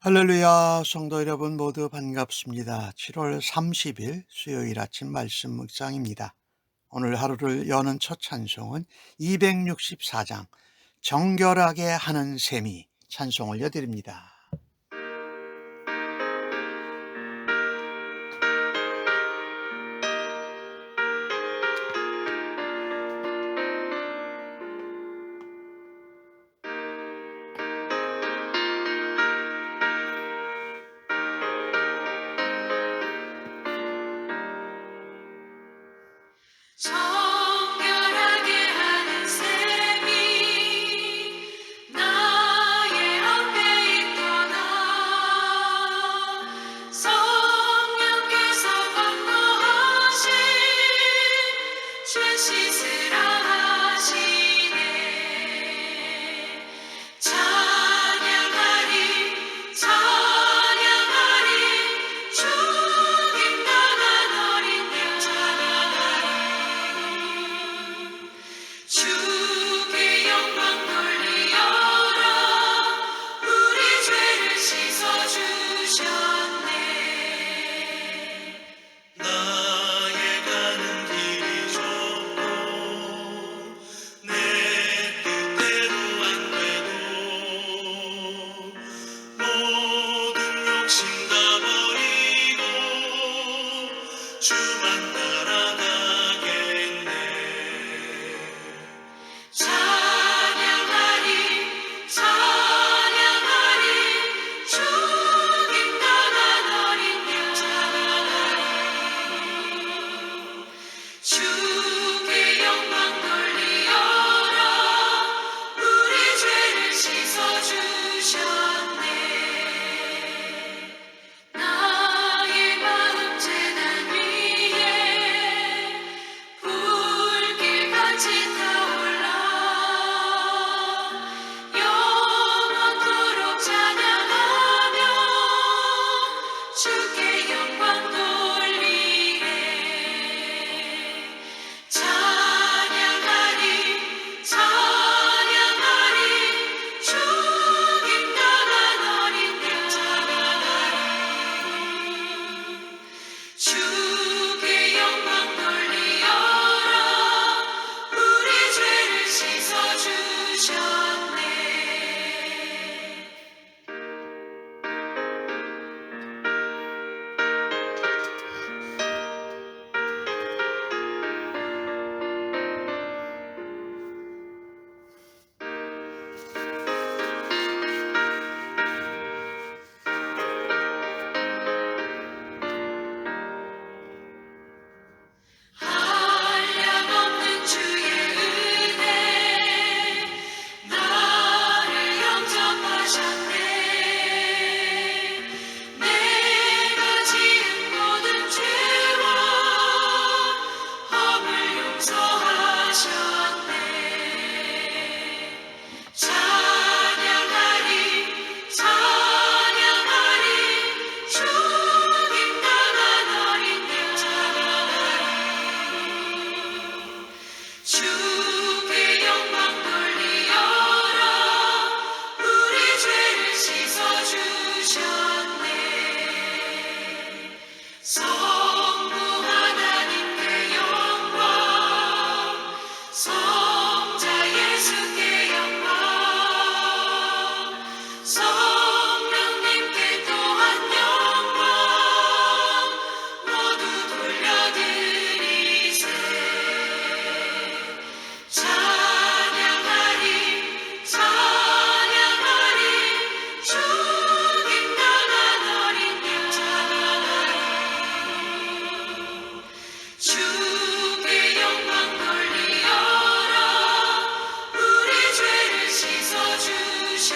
할렐루야, 성도 여러분 모두 반갑습니다. 7월 30일 수요일 아침 말씀 묵상입니다. 오늘 하루를 여는 첫 찬송은 264장 정결하게 하는 셈이 찬송을 여드립니다. 정결하게 하는 셈이 나의 앞에 있도다. 성령께서 권고하신 죄 씻으라 하시네. 찬양하리 찬양하리 죽임 당한 어린 양 찬양하리 주께 영광 돌리어라. 우리 죄를 씻어주셨네. 나의 가는 길이 좁고 내 뜻대로 안 돼도 모든 욕심 다 버리고 주만 따라가겠네. 찬양하리 찬양하리 죽임 당한 어린 양 찬양하리 주께 영광 돌리어라. 우리 죄를 씻어주셨네. 나의 마음 제단 위에 불길같이 타올라. 영원토록 찬양하며 주께 영광 돌리네. 찬양하리 찬양하리 죽임 당한 어린 양 찬양하리 주께 영광 돌리어라. 우리 죄를 씻어주셨네. 한량없는 주의 은혜 나를 영접하셨네. 내가 지은 모든 죄와 허물 용서하셨네. 찬양하리 찬양하리 죽임 당한 어린 양 찬양하리 주께 영광 돌리어라. 우리 죄를 씻어주셨네. 성부 하나님께 영광 성자 예수께 영광 성령님께 또한 영광 모두 돌려드리세. 찬양하리 찬양하리 죽임 당한 어린 양 찬양하리 주께 영광 돌리어라. 우리 죄를 씻어주셨네.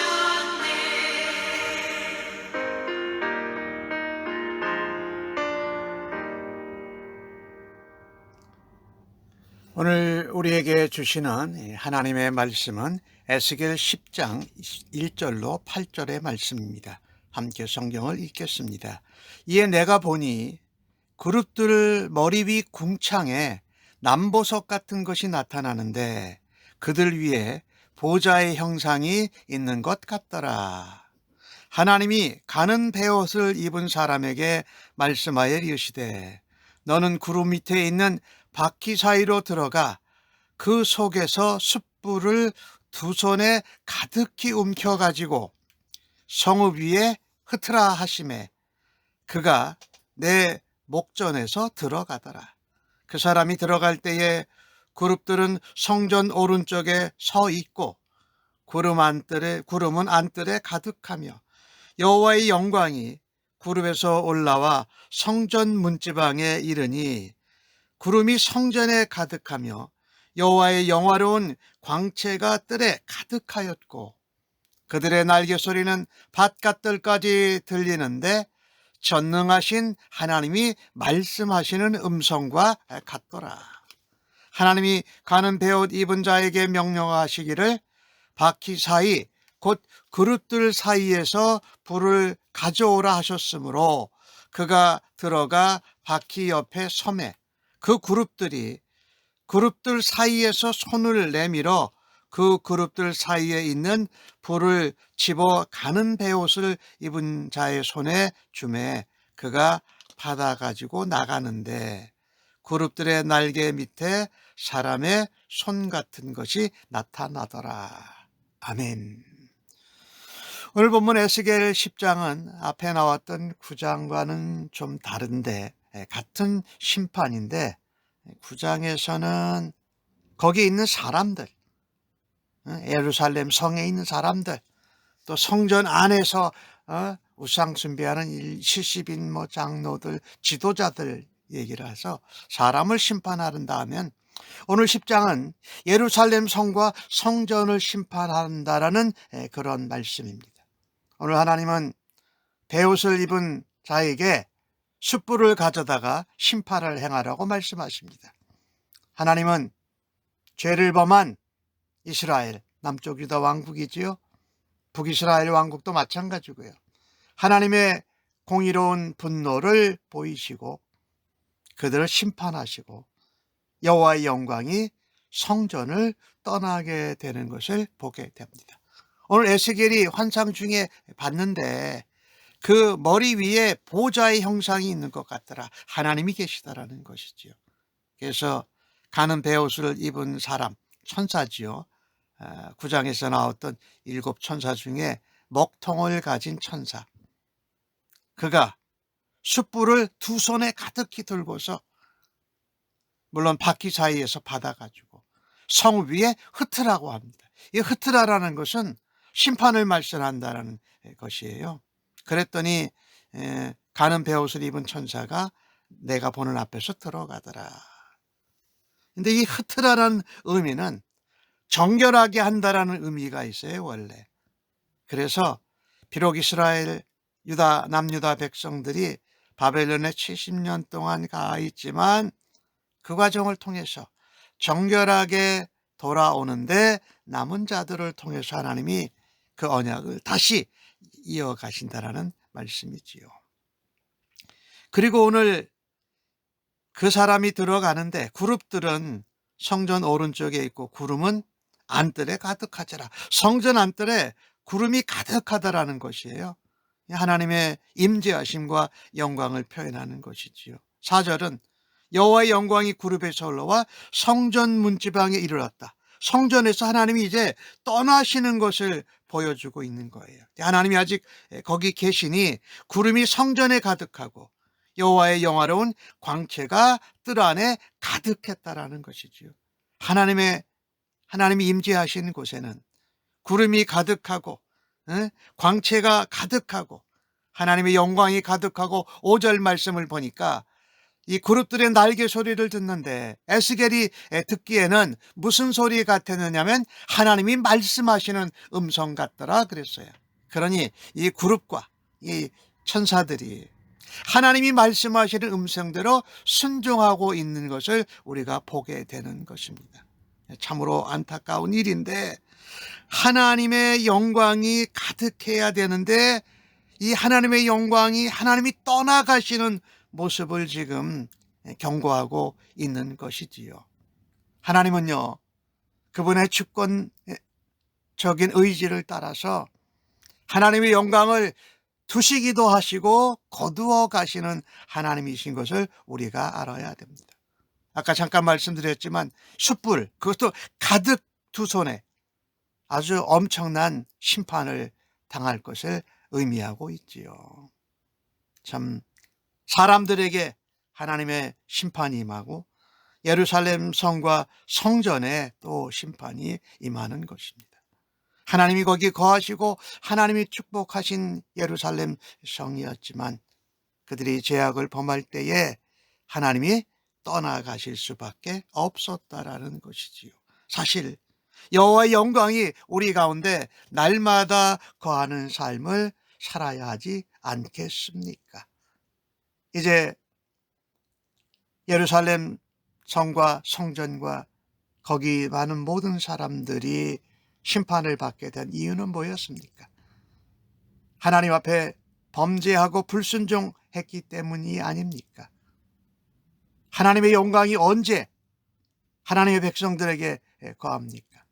오늘 우리에게 주시는 하나님의 말씀은 에스겔 10장 1절로 8절의 말씀입니다. 함께 성경을 읽겠습니다. 이에 내가 보니 그룹들 머리 위 궁창에 남보석 같은 것이 나타나는데 그들 위에 보좌의 형상이 있는 것 같더라. 하나님이 가는 베옷을 입은 사람에게 말씀하여 이르시되 너는 구름 밑에 있는 바퀴 사이로 들어가 그 속에서 숯불을 두 손에 가득히 움켜 가지고 성읍 위에 흩으라 하시매 그가 내 목전에서 들어가더라. 그 사람이 들어갈 때에 그룹들은 성전 오른쪽에 서 있고 구름은 안뜰에 가득하며 여호와의 영광이 구름에서 올라와 성전 문지방에 이르니 구름이 성전에 가득하며 여호와의 영화로운 광채가 뜰에 가득하였고 그들의 날개 소리는 바깥들까지 들리는데 전능하신 하나님이 말씀하시는 음성과 같더라. 하나님이 가는 베옷 입은 자에게 명령하시기를 바퀴 사이 곧 그룹들 사이에서 불을 가져오라 하셨으므로 그가 들어가 바퀴 옆에 서매 그 그룹들 사이에서 손을 내밀어 그 그룹들 사이에 있는 불을 집어 가는 베옷을 입은 자의 손에 주매 그가 받아 가지고 나가는데 그룹들의 날개 밑에 사람의 손 같은 것이 나타나더라. 아멘. 오늘 본문 에스겔 10장은 앞에 나왔던 9장과는 좀 다른데 같은 심판인데 9장에서는 거기 있는 사람들, 예루살렘 성에 있는 사람들, 또 성전 안에서 우상 숭배하는 70인 장로들, 지도자들 얘기를 해서 사람을 심판한다 하면 오늘 10장은 예루살렘 성과 성전을 심판한다라는 그런 말씀입니다. 오늘 하나님은 베옷을 입은 자에게 숯불을 가져다가 심판을 행하라고 말씀하십니다. 하나님은 죄를 범한 이스라엘, 남쪽 유다 왕국이지요. 북이스라엘 왕국도 마찬가지고요. 하나님의 공의로운 분노를 보이시고 그들을 심판하시고 여호와의 영광이 성전을 떠나게 되는 것을 보게 됩니다. 오늘 에스겔이 환상 중에 봤는데 그 머리 위에 보좌의 형상이 있는 것 같더라. 하나님이 계시다라는 것이지요. 그래서 가는 베옷을 입은 사람, 천사지요. 9장에서 나왔던 7 천사 중에 먹통을 가진 천사. 그가 숯불을 두 손에 가득히 들고서 물론 바퀴 사이에서 받아가지고 성 위에 흩으라고 합니다. 이 흩으라라는 것은 심판을 말씀한다는 것이에요. 그랬더니 가는 베옷을 입은 천사가 내가 보는 앞에서 들어가더라. 근데 이 흩으라라는 의미는 정결하게 한다라는 의미가 있어요, 원래. 그래서 비록 이스라엘, 남유다 백성들이 바벨론에 70년 동안 가 있지만 그 과정을 통해서 정결하게 돌아오는데 남은 자들을 통해서 하나님이 그 언약을 다시 이어가신다라는 말씀이지요. 그리고 오늘 그 사람이 들어가는데 그룹들은 성전 오른쪽에 있고 구름은 안뜰에 가득하더라. 성전 안뜰에 구름이 가득하다라는 것이에요. 하나님의 임재하심과 영광을 표현하는 것이지요. 4절은 여호와의 영광이 구름에서 올라와 성전 문지방에 이르렀다. 성전에서 하나님이 이제 떠나시는 것을 보여주고 있는 거예요. 하나님이 아직 거기 계시니 구름이 성전에 가득하고 여호와의 영화로운 광채가 뜰 안에 가득했다라는 것이지요. 하나님이 임재하시는 곳에는 구름이 가득하고 광채가 가득하고 하나님의 영광이 가득하고 5절 말씀을 보니까 이 그룹들의 날개 소리를 듣는데 에스겔이 듣기에는 무슨 소리 같았느냐면 하나님이 말씀하시는 음성 같더라 그랬어요. 그러니 이 그룹과 이 천사들이 하나님이 말씀하시는 음성대로 순종하고 있는 것을 우리가 보게 되는 것입니다. 참으로 안타까운 일인데 하나님의 영광이 가득해야 되는데 이 하나님의 영광이 하나님이 떠나가시는 모습을 지금 경고하고 있는 것이지요. 하나님은요, 그분의 주권적인 의지를 따라서 하나님의 영광을 두시기도 하시고 거두어 가시는 하나님이신 것을 우리가 알아야 됩니다. 아까 잠깐 말씀드렸지만 숯불, 그것도 가득 두 손에 아주 엄청난 심판을 당할 것을 의미하고 있지요. 참 사람들에게 하나님의 심판이 임하고 예루살렘 성과 성전에 또 심판이 임하는 것입니다. 하나님이 거기 거하시고 하나님이 축복하신 예루살렘 성이었지만 그들이 죄악을 범할 때에 하나님이 떠나가실 수밖에 없었다라는 것이지요. 사실 여호와의 영광이 우리 가운데 날마다 거하는 삶을 살아야 하지 않겠습니까? 이제 예루살렘 성과 성전과 거기 많은 모든 사람들이 심판을 받게 된 이유는 뭐였습니까? 하나님 앞에 범죄하고 불순종했기 때문이 아닙니까? 하나님의 영광이 언제 하나님의 백성들에게 거합니까?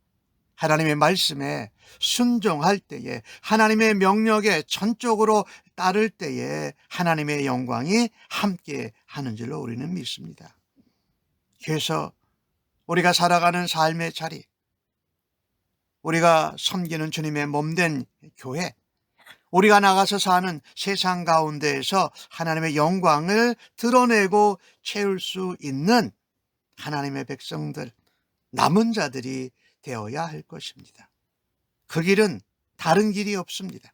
하나님의 말씀에 순종할 때에, 하나님의 명령에 전적으로 따를 때에 하나님의 영광이 함께 하는 줄로 우리는 믿습니다. 그래서 우리가 살아가는 삶의 자리, 우리가 섬기는 주님의 몸된 교회, 우리가 나가서 사는 세상 가운데에서 하나님의 영광을 드러내고 채울 수 있는 하나님의 백성들, 남은 자들이 되어야 할 것입니다. 그 길은 다른 길이 없습니다.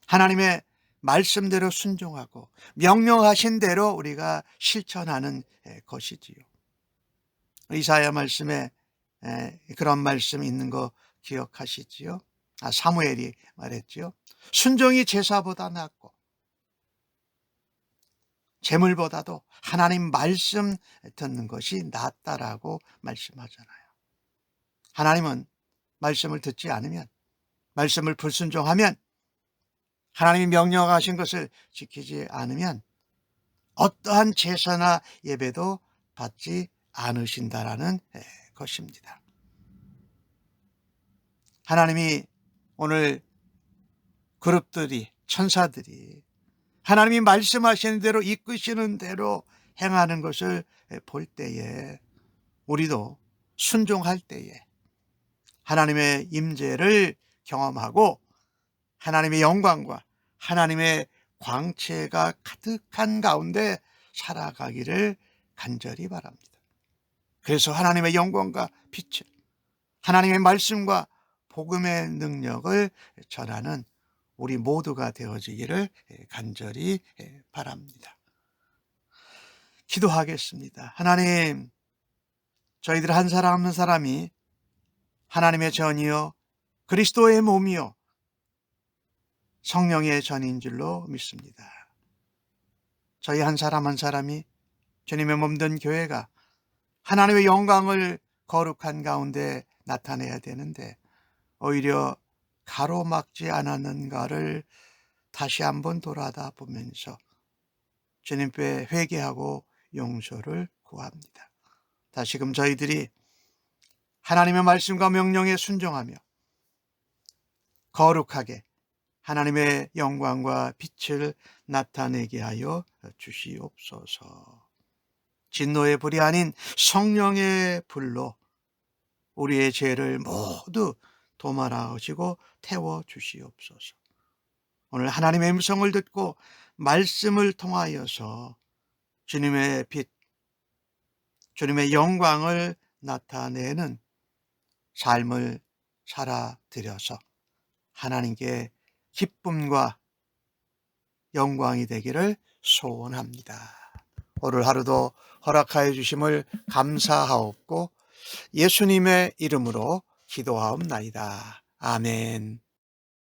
하나님의 말씀대로 순종하고 명령하신 대로 우리가 실천하는 것이지요. 이사야 말씀에 그런 말씀이 있는 거 기억하시지요? 사무엘이 말했지요. 순종이 제사보다 낫고 재물보다도 하나님 말씀 듣는 것이 낫다라고 말씀하잖아요. 하나님은 말씀을 듣지 않으면, 말씀을 불순종하면, 하나님이 명령하신 것을 지키지 않으면 어떠한 제사나 예배도 받지 않으신다라는 것입니다. 하나님이 오늘 그룹들이, 천사들이 하나님이 말씀하시는 대로 이끄시는 대로 행하는 것을 볼 때에 우리도 순종할 때에 하나님의 임재를 경험하고 하나님의 영광과 하나님의 광채가 가득한 가운데 살아가기를 간절히 바랍니다. 그래서 하나님의 영광과 빛을, 하나님의 말씀과 복음의 능력을 전하는 우리 모두가 되어지기를 간절히 바랍니다. 기도하겠습니다. 하나님, 저희들 한 사람 한 사람이 하나님의 전이요 그리스도의 몸이요 성령의 전인 줄로 믿습니다. 저희 한 사람 한 사람이 주님의 몸된 교회가 하나님의 영광을 거룩한 가운데 나타내야 되는데 오히려 가로막지 않았는가를 다시 한번 돌아다 보면서 주님께 회개하고 용서를 구합니다. 다시금 저희들이 하나님의 말씀과 명령에 순종하며 거룩하게 하나님의 영광과 빛을 나타내게 하여 주시옵소서. 진노의 불이 아닌 성령의 불로 우리의 죄를 모두 도말하시고 태워 주시옵소서. 오늘 하나님의 음성을 듣고 말씀을 통하여서 주님의 빛, 주님의 영광을 나타내는 삶을 살아드려서 하나님께 기쁨과 영광이 되기를 소원합니다. 오늘 하루도 허락하여 주심을 감사하옵고 예수님의 이름으로 기도하옵나이다. 아멘.